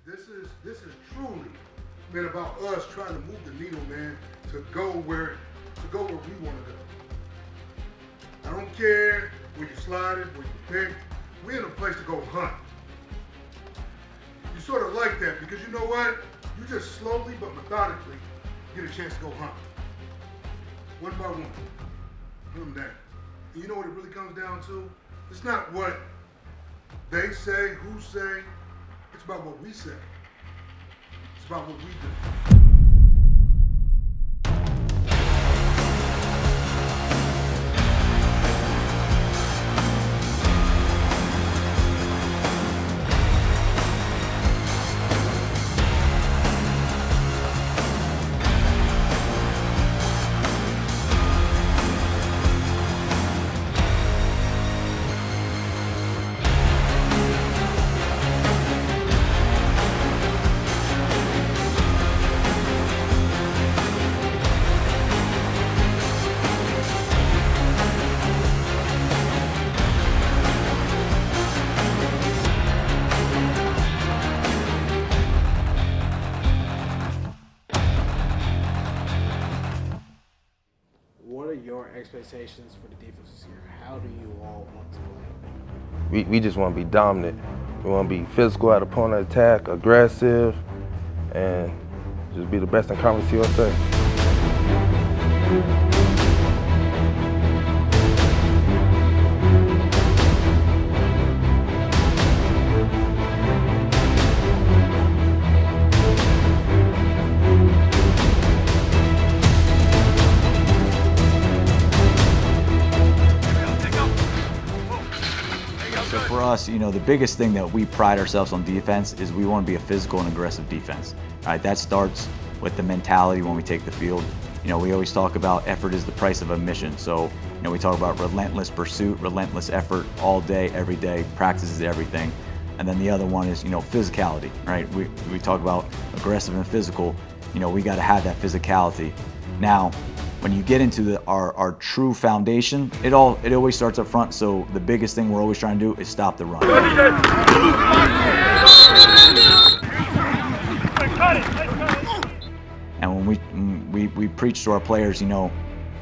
This is truly, man, about us trying to move the needle, man, to go where we want to go. I don't care where you slided, where you picked. We're in a place to go hunt. You sort of like that because you know what? You just slowly but methodically get a chance to go hunt. One by one. Put them down. And you know what it really comes down to? It's not what they say, who say. It's about what we say. It's about what we do. What are your expectations for the defense this year? How do you all want to play? We just want to be dominant. We want to be physical at the point of attack, aggressive, and just be the best in Conference USA. So for us, you know, the biggest thing that we pride ourselves on defense is we want to be a physical and aggressive defense. All right, that starts with the mentality when we take the field. You know, we always talk about effort is the price of admission. So, you know, we talk about relentless pursuit, relentless effort all day, every day. Practice is everything. And then the other one is, you know, physicality, right? We talk about aggressive and physical. You know, we got to have that physicality. Now, when you get into our true foundation, it always starts up front. So the biggest thing we're always trying to do is stop the run. And when we preach to our players, you know,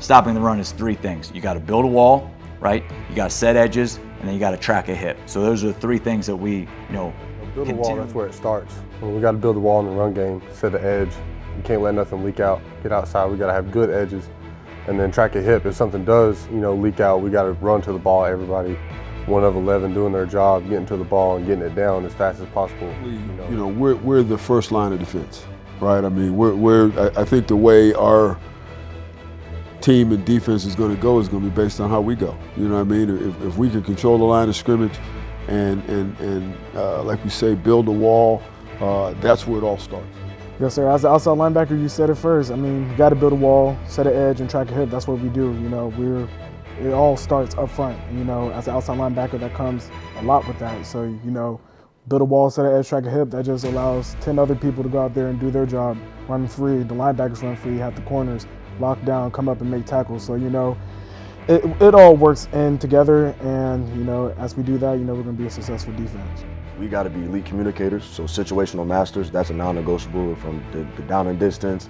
stopping the run is three things. You got to build a wall, right? You got to set edges, and then you got to track a hip. So those are the three things that we, you know, build a wall. That's where it starts. We got to build a wall in the run game, set the edge. You can't let nothing leak out. Get outside, we gotta have good edges. And then track a hip. If something does, you know, leak out, we gotta run to the ball. Everybody, 1 of 11 doing their job, getting to the ball and getting it down as fast as possible. You know, we're the first line of defense, right? I mean, I think the way our team and defense is gonna go is gonna be based on how we go. You know what I mean? If we can control the line of scrimmage and like we say, build a wall, that's where it all starts. Yes, sir. As the outside linebacker, you said it first. I mean, you got to build a wall, set an edge, and track a hip. That's what we do. You know, it all starts up front. You know, as an outside linebacker, that comes a lot with that. So, you know, build a wall, set an edge, track a hip. That just allows 10 other people to go out there and do their job, run free. The linebackers run free. You have the corners lock down, come up and make tackles. So, you know, it all works in together. And, you know, as we do that, you know, we're going to be a successful defense. We got to be elite communicators, so situational masters, that's a non-negotiable from the down and distance,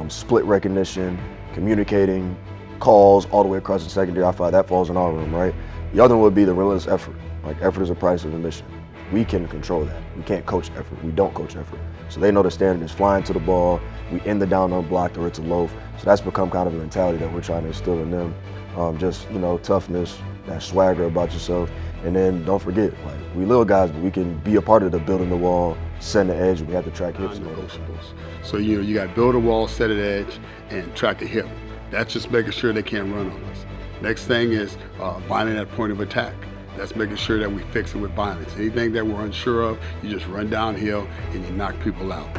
split recognition, communicating, calls all the way across the secondary. I find that falls in our room, right? The other one would be the relentless effort. Like, effort is a price of admission. We can control that. We can't coach effort. We don't coach effort. So they know the standard is flying to the ball, we end the down unblocked or it's a loaf. So that's become kind of a mentality that we're trying to instill in them. Just, you know, toughness, that swagger about yourself. And then don't forget, like, we little guys, but we can be a part of the building the wall, setting the edge, we have to track hips. So, you know, you got to build a wall, set an edge, and track a hip. That's just making sure they can't run on us. Next thing is binding at point of attack. That's making sure that we fix it with violence. Anything that we're unsure of, you just run downhill and you knock people out.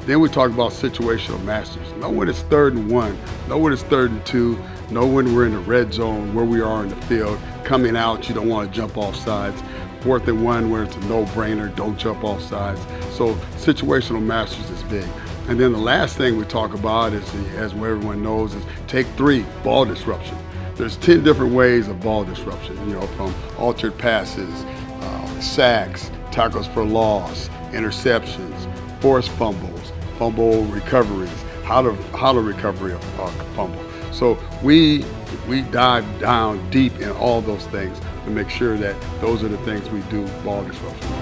Then we talk about situational masters. Know when it's 3rd and 1, know when it's 3rd and 2, know when we're in the red zone, where we are in the field. Coming out, you don't want to jump off sides. 4th and 1, where it's a no-brainer, don't jump off sides. So situational masters is big. And then the last thing we talk about is, as everyone knows, is take 3, ball disruption. there's 10 different ways of ball disruption, you know, from altered passes, sacks, tackles for loss, interceptions, forced fumbles, fumble recoveries, how to recover a fumble. So we dive down deep in all those things to make sure that those are the things we do ball disruption.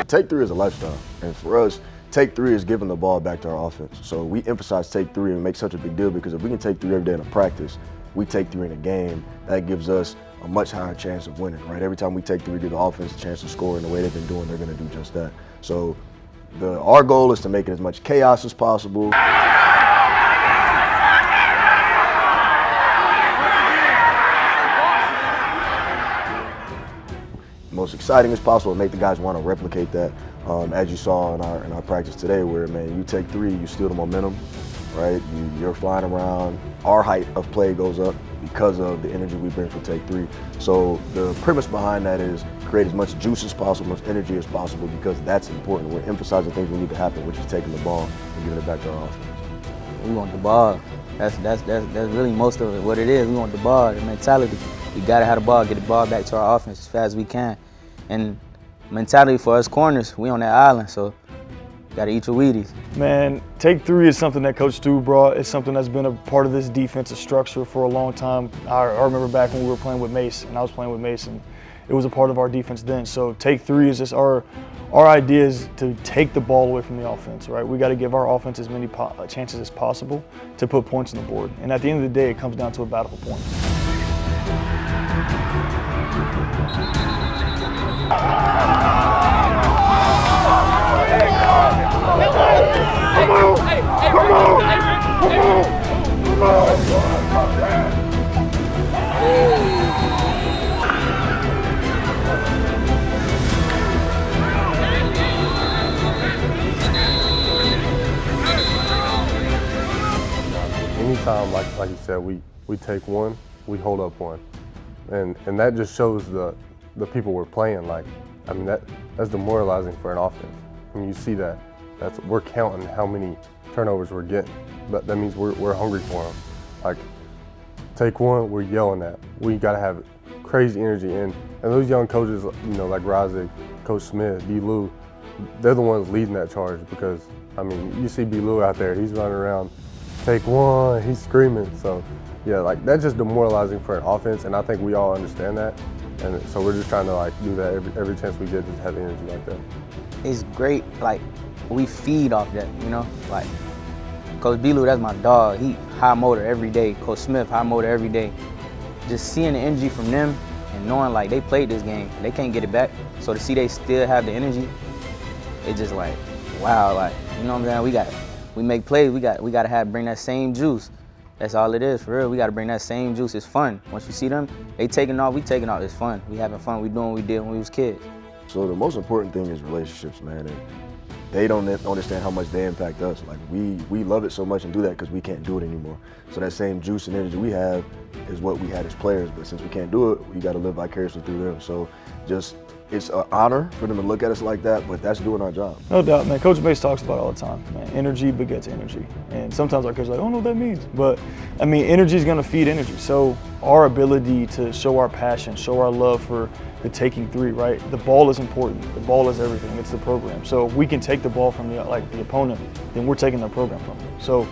Take three is a lifestyle, and for us, take three is giving the ball back to our offense. So we emphasize take three and make such a big deal because if we can take three every day in a practice, we take three in a game, that gives us a much higher chance of winning, right? Every time we take three, give the offense a chance to score, and the way they've been doing, they're gonna do just that. So our goal is to make it as much chaos as possible. Most exciting as possible, and make the guys want to replicate that. As you saw in our practice today, where man, you take three, you steal the momentum, right? You're flying around. Our height of play goes up because of the energy we bring from take three. So the premise behind that is create as much juice as possible, as much energy as possible, because that's important. We're emphasizing things we need to happen, which is taking the ball and giving it back to our offense. We want the ball. That's really most of it. What it is, we want the ball, the mentality. We gotta have the ball, get the ball back to our offense as fast as we can. And mentality for us corners, we on that island, so gotta eat your Wheaties. Man, take three is something that Coach Stu brought. It's something that's been a part of this defensive structure for a long time. I remember back when we were playing with Mace, and I was playing with Mace, and it was a part of our defense then. So take three is just our idea is to take the ball away from the offense, right? We got to give our offense as many chances as possible to put points on the board. And at the end of the day, it comes down to a battle for points. Anytime, like you said, we take one, we hold up one. And that just shows the people we're playing. Like, I mean, that's demoralizing for an offense. I mean, you see that. We're counting how many turnovers we're getting, but that means we're hungry for them. Like, take one, we're yelling at. We got to have crazy energy, and those young coaches, you know, like Razik, Coach Smith, B. Lou, they're the ones leading that charge because, I mean, you see B. Lou out there, he's running around, take one, he's screaming. So, yeah, like, that's just demoralizing for an offense, and I think we all understand that. And so we're just trying to, like, do that every chance we get, just have energy like that. It's great, like, we feed off that, you know? Like, Coach B. Lou, that's my dog. He high motor every day. Coach Smith, high motor every day. Just seeing the energy from them and knowing, like, they played this game. They can't get it back. So to see they still have the energy, it's just like, wow, like, you know what I'm saying? We make plays, we got to bring that same juice. That's all it is, for real. We got to bring that same juice. It's fun. Once you see them, they taking off, we taking off. It's fun. We having fun. We doing what we did when we was kids. So the most important thing is relationships, man. And they don't understand how much they impact us. Like, we love it so much and do that because we can't do it anymore. So that same juice and energy we have is what we had as players. But since we can't do it, we got to live vicariously through them. So just, it's an honor for them to look at us like that, but that's doing our job. No doubt, man. Coach Bates talks about it all the time, man. Energy begets energy. And sometimes our coach is like, I don't know what that means. But, I mean, energy is going to feed energy. So our ability to show our passion, show our love for the taking three, right? The ball is important. The ball is everything. It's the program. So if we can take the ball from the opponent, then we're taking the program from them. So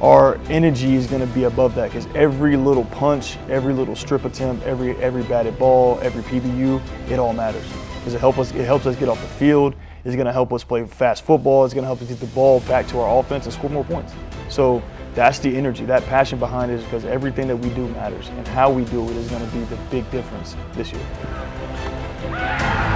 our energy is going to be above that because every little punch, every little strip attempt, every batted ball, every PBU, it all matters because it helps us get off the field. It's going to help us play fast football. It's going to help us get the ball back to our offense and score more points. So that's the energy, that passion behind it is because everything that we do matters and how we do it is going to be the big difference this year. Yeah.